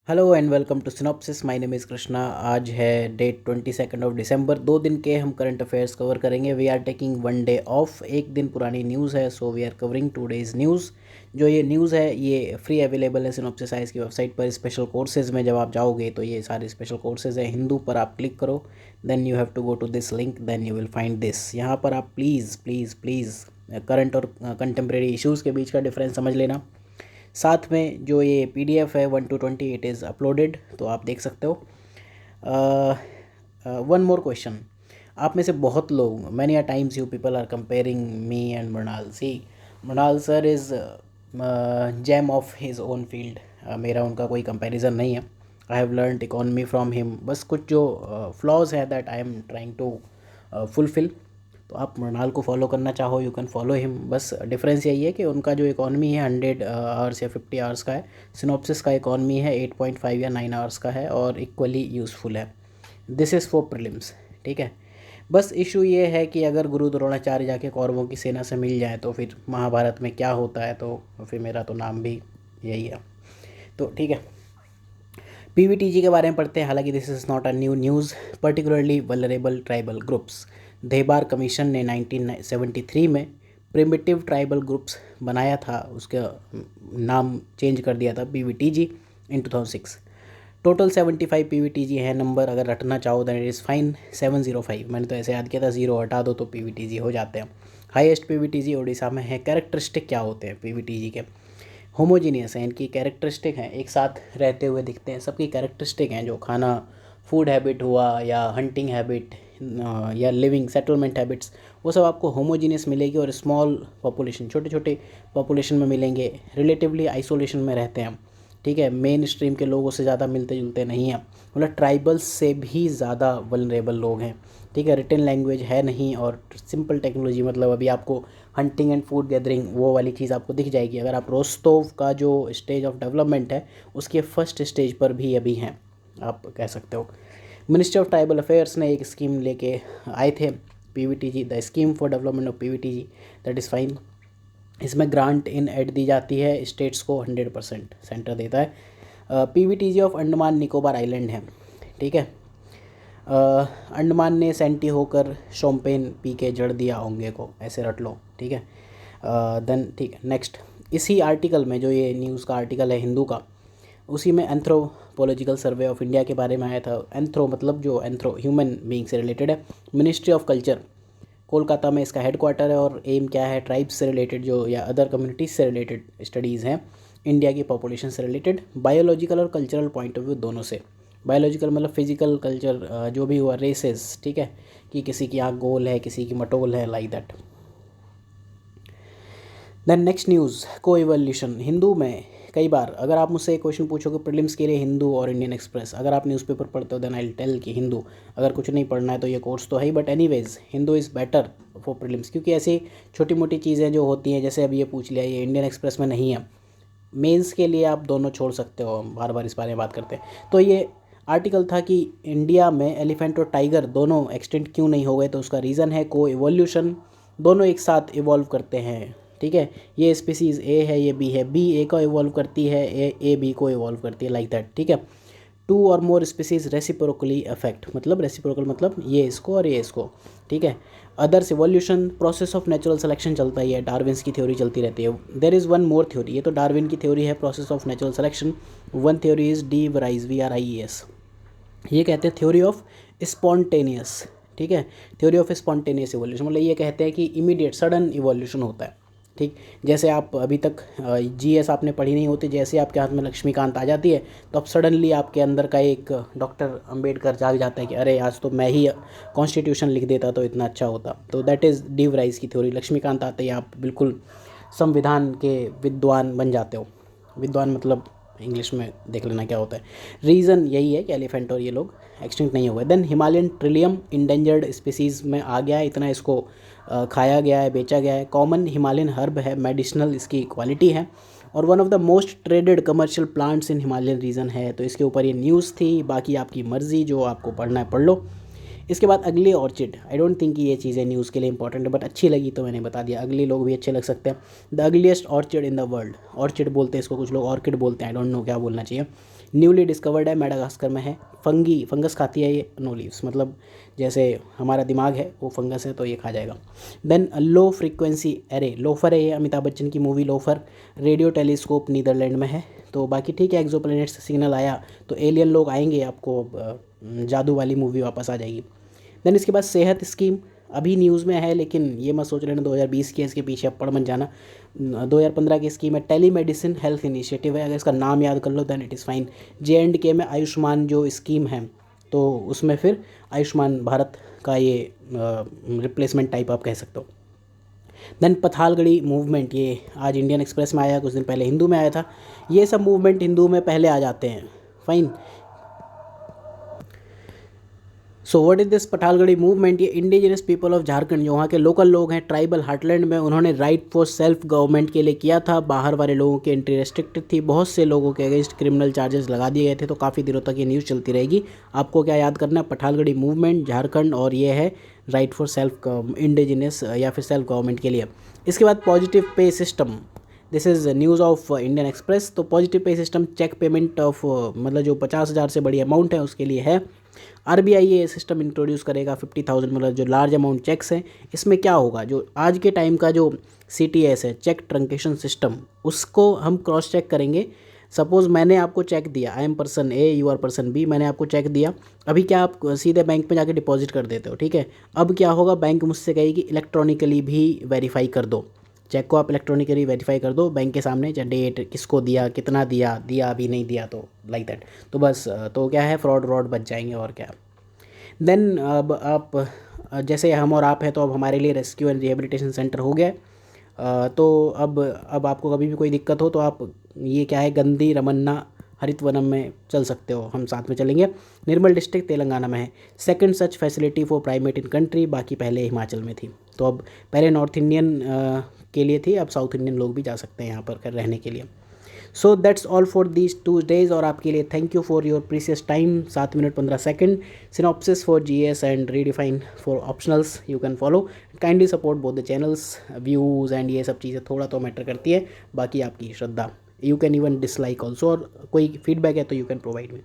Hello and welcome to Synopsis. My name is Krishna. आज है date 22 दिसंबर। 2 दिन के हम करंट अफेयर्स कवर करेंगे। We are taking 1 day off. एक दिन पुरानी न्यूज़ है, so we are covering 2 days news. जो ये न्यूज़ है ये फ्री अवेलेबल है सिनॉप्सिस आइज की वेबसाइट पर। स्पेशल कोर्सेज़ में जब आप जाओगे तो ये सारे स्पेशल कोर्सेज़ हैं। हिंदू पर आप क्लिक करो, then you have to go to this link, then you will find this. यहाँ पर आप प्लीज़ प्लीज़ प्लीज़ करंट और कंटेम्प्रेरी इश्यूज़ के बीच का डिफरेंस समझ लेना। साथ में जो ये पीडीएफ है 1 to 20 इट इज़ अपलोडेड, तो आप देख सकते हो। One more question. आप में से बहुत लोग, many a times you people are comparing me and Mrinal. See, Mrinal sir is gem of his own field. मेरा उनका कोई कंपैरिजन नहीं है। I have learned economy from him. बस कुछ जो फ्लॉज है that I am trying to fulfil. तो आप मृणाल को फॉलो करना चाहो, यू कैन फॉलो हिम। बस डिफरेंस यही है कि उनका जो इकॉनमी है 100 आवर्स या 50 आवर्स का है। सिनॉप्सिस का इकॉनमी है 8.5 या 9 आवर्स का है और इक्वली यूज़फुल है। दिस इज़ फॉर प्रीलिम्स, ठीक है। बस इशू ये है कि अगर गुरु द्रोणाचार्य जाके कौरवों की सेना से मिल जाए तो फिर महाभारत में क्या होता है, तो फिर मेरा तो नाम भी यही है। तो ठीक है, पीवीटीजी के बारे में पढ़ते हैं। हालांकि this is not a new news. Particularly vulnerable tribal groups. Dhebar commission ने 1973 में प्रिमिटिव ट्राइबल ग्रुप्स बनाया था, उसका नाम चेंज कर दिया था पीवीटीजी इन 2006। टोटल 75 पीवीटीजी है। नंबर अगर रटना चाहो दैन इट इज़ फाइन 705। मैंने तो ऐसे याद किया था, ज़ीरो हटा दो तो पीवीटीजी हो जाते हैं। हाईएस्ट पीवीटीजी उड़ीसा में है। कैरेक्टरिस्टिक क्या होते हैं पीवीटीजी के? होमोजीनियस हैं, इनकी कैरेक्टरिस्टिक हैं, एक साथ रहते हुए दिखते हैं। सबकी कैरेक्टरिस्टिक हैं, जो खाना, फूड हैबिट हुआ या हंटिंग हैबिट या लिविंग सेटलमेंट हैबिट्स, वो सब आपको होमोजीनियस मिलेगी। और स्मॉल पॉपुलेशन, छोटे छोटे पॉपुलेशन में मिलेंगे। रिलेटिवली आइसोलेशन में रहते हैं, ठीक है। मेन स्ट्रीम के लोगों से ज़्यादा मिलते जुलते नहीं हैं, मतलब ट्राइबल्स से भी ज़्यादा वल्नरेबल लोग हैं, ठीक है। रिटन लैंग्वेज है नहीं और सिंपल टेक्नोलॉजी, मतलब अभी आपको हंटिंग एंड फूड गैदरिंग वो वाली चीज़ आपको दिख जाएगी अगर आप रोस्तोव का जो स्टेज ऑफ डेवलपमेंट है उसके फर्स्ट स्टेज पर भी अभी हैं, आप कह सकते हो। मिनिस्ट्री ऑफ ट्राइबल अफेयर्स ने एक स्कीम लेके आए थे, PVTG, the scheme for development of PVTG, that is fine. इसमें ग्रांट इन एड दी जाती है, स्टेट्स को 100% सेंटर देता है। PVTG of Andaman Nicobar island है, ठीक है। अंडमान ने सेंटी होकर शोम्पेन पी के जड़ दिया ओंगे को, ऐसे रट लो, ठीक है। देन ठीक है, नेक्स्ट। इसी आर्टिकल में, जो ये न्यूज़ का आर्टिकल है हिंदू का, उसी में एंथ्रोपोलॉजिकल सर्वे ऑफ इंडिया के बारे में आया था। एंथ्रो मतलब जो एंथ्रो ह्यूमन बीइंग से रिलेटेड है। मिनिस्ट्री ऑफ कल्चर, कोलकाता में इसका हेडक्वार्टर है। और एम क्या है? ट्राइब्स से रिलेटेड जो या अदर कम्युनिटीज़ से रिलेटेड स्टडीज़ हैं, इंडिया की पॉपुलेशन से रिलेटेड, बायोलॉजिकल और कल्चरल पॉइंट ऑफ व्यू दोनों से। बायोलॉजिकल मतलब फिजिकल, कल्चर जो भी हुआ, रेसेस, ठीक है, कि किसी की आँख गोल है, किसी की मटोल है, like that. Then next news, coevolution. Hindu में कई बार अगर आप मुझसे एक क्वेश्चन पूछोगे प्रीलिम्स के लिए, हिंदू और इंडियन एक्सप्रेस, अगर आप न्यूज़पेपर पढ़ते हो देन आई विल टेल कि हिंदू। अगर कुछ नहीं पढ़ना है तो ये कोर्स तो है ही, but anyways Hindu is better for prelims, क्योंकि ऐसी छोटी मोटी चीज़ें जो होती हैं, जैसे अभी ये पूछ लिया, ये इंडियन एक्सप्रेस में नहीं है। मेंस के लिए आप दोनों छोड़ सकते हो, हम बार बार इस बारे में बात करते हैं। तो ये आर्टिकल था कि इंडिया में एलिफेंट और टाइगर दोनों एक्सटेंट क्यों नहीं हो गए, तो उसका रीज़न है को इवोल्यूशन। दोनों एक साथ इवॉल्व करते हैं, ठीक है। ये स्पीसीज़ ए है, ये बी है, बी ए को इवॉल्व करती है, ए बी को इवॉल्व करती है, लाइक दैट, ठीक है। टू और मोर स्पीसीज़ रेसिप्रोकली अफेक्ट, मतलब रेसिप्रोकल मतलब ये इसको और ये इसको, ठीक है। Others evolution, process of natural selection चलता ही है, डार्विन्स की थ्योरी चलती रहती है। There is one more theory, ये तो डार्विन की थ्योरी है, process of natural selection. One theory is de Vries, VRIES। ये कहते हैं थ्योरी ऑफ स्पॉन्टेनियस, ठीक है। थ्योरी ऑफ स्पॉन्टेनियस इवोल्यूशन मतलब ये कहते हैं कि इमीडिएट सडन इवोल्यूशन होता है, ठीक। जैसे आप अभी तक GS आपने पढ़ी नहीं होती, जैसे आपके हाथ में लक्ष्मीकांत आ जाती है तो अब सडनली आपके अंदर का एक डॉक्टर अंबेडकर जाग जाता है कि अरे आज तो मैं ही कॉन्स्टिट्यूशन लिख देता तो इतना अच्छा होता। तो दैट इज़ डी वराइज की थ्योरी। लक्ष्मीकांत आते ही आप बिल्कुल संविधान के विद्वान बन जाते हो। विद्वान मतलब इंग्लिश में देख लेना क्या होता है। रीज़न यही है कि एलिफेंट और ये लोग एक्सटिंक्ट नहीं हुए। Then Himalayan trillium endangered species में आ गया है, इतना इसको खाया गया है, बेचा गया है। कॉमन हिमालयन हर्ब है, मेडिसिनल इसकी क्वालिटी है, और one of the most traded commercial plants in Himalayan region है। तो इसके ऊपर ये न्यूज़ थी, बाकी आपकी मर्ज़ी, जो आपको पढ़ना है पढ़ लो। इसके बाद अगली ऑर्चिड, आई डोंट थिंक कि ये चीज़ें न्यूज़ के लिए इंपॉर्टेंट है, बट अच्छी लगी तो मैंने बता दिया। अगली लोग भी अच्छे लग सकते हैं। The ugliest orchid in the world, orchid बोलते हैं इसको, कुछ लोग ऑर्किड बोलते हैं, आई डोंट नो क्या बोलना चाहिए। न्यूली डिस्कवर्ड है, मेडागास्कर में है। फंगस खाती है ये, नो लीव्स, मतलब जैसे हमारा दिमाग है वो फंगस है तो ये खा जाएगा। Then low frequency array, LOFAR है ये, अमिताभ बच्चन की movie Loafer. Radio telescope Netherland में है। तो बाकी ठीक है, एक्सोप्लैनेट से सिग्नल आया तो एलियन लोग आएंगे, आपको जादू वाली मूवी वापस आ जाएगी। देन इसके बाद सेहत स्कीम अभी न्यूज़ में है, लेकिन ये मत सोच लेना 2020 की है, इसके पीछे अब पड़ मत जाना। 2015 की स्कीम है, टेली मेडिसिन हेल्थ इनिशिएटिव है, अगर इसका नाम याद कर लो then it is fine. JNK में आयुष्मान जो स्कीम है तो उसमें फिर आयुष्मान भारत का ये रिप्लेसमेंट टाइप आप कह सकते हो। देन पथालगढ़ी मूवमेंट, ये आज इंडियन एक्सप्रेस में आया, कुछ दिन पहले हिंदू में आया था। ये सब मूवमेंट हिंदू में पहले आ जाते हैं, fine. So what is this Pathalgadi movement? ये इंडिजिनस पीपल ऑफ झारखंड, जो वहाँ के लोकल लोग हैं ट्राइबल हार्टलैंड में, उन्होंने राइट फॉर सेल्फ गवर्नमेंट के लिए किया था। बाहर वाले लोगों की एंट्री रेस्ट्रिक्टेड थी, बहुत से लोगों के अगेंस्ट क्रिमिनल चार्जेस लगा दिए गए थे। तो काफ़ी दिनों तक ये न्यूज़ चलती रहेगी। आपको क्या याद करना है? पठालगढ़ी मूवमेंट, झारखंड, और ये है राइट फॉर सेल्फ इंडिजिनस या फिर सेल्फ गवर्नमेंट के लिए। इसके बाद positive pay system, this is news of Indian express. तो positive pay system cheque payment of मतलब जो 50,000 से बड़ी अमाउंट है उसके लिए है। RBI ये सिस्टम इंट्रोड्यूस करेगा 50,000, मतलब जो लार्ज अमाउंट चेक्स हैं। इसमें क्या होगा, जो आज के टाइम का जो CTS है, चेक ट्रंकेशन सिस्टम, उसको हम क्रॉस चेक करेंगे। सपोज़ मैंने आपको चेक दिया, I am person A, you are person B, मैंने आपको चेक दिया। अभी क्या आप सीधे बैंक में जाके डिपॉजिट कर देते हो, ठीक है। अब क्या होगा, बैंक मुझसे कहेगी इलेक्ट्रॉनिकली भी वेरीफाई कर दो चेक को, आप इलेक्ट्रॉनिकली वेरीफाई कर दो बैंक के सामने, चाहे डेट, किसको दिया, कितना दिया, अभी नहीं दिया, तो लाइक दैट। तो बस तो क्या है, फ्रॉड बच जाएंगे और क्या। देन अब आप जैसे हम और आप हैं तो अब हमारे लिए रेस्क्यू एंड रिहेबिलिटेशन सेंटर हो गया है। तो अब आपको कभी भी कोई दिक्कत हो तो आप ये क्या है, गंदी रमन्ना हरितवनम में चल सकते हो, हम साथ में चलेंगे। निर्मल डिस्ट्रिक्ट तेलंगाना में है। Second such facility for primate in country, बाकी पहले हिमाचल में थी। तो अब पहले नॉर्थ इंडियन के लिए थी, अब साउथ इंडियन लोग भी जा सकते हैं यहाँ पर रहने के लिए। So that's all for these 2 days, और आपके लिए thank you for your precious time. 7 minute 15 second. Synopsis for GS and redefine for optionals you can follow. Kindly support both the channels, views and ये सब चीज़ें थोड़ा तो matter करती है, बाकी आपकी श्रद्धा। You can even dislike also, और कोई फीडबैक है तो यू कैन प्रोवाइड मी।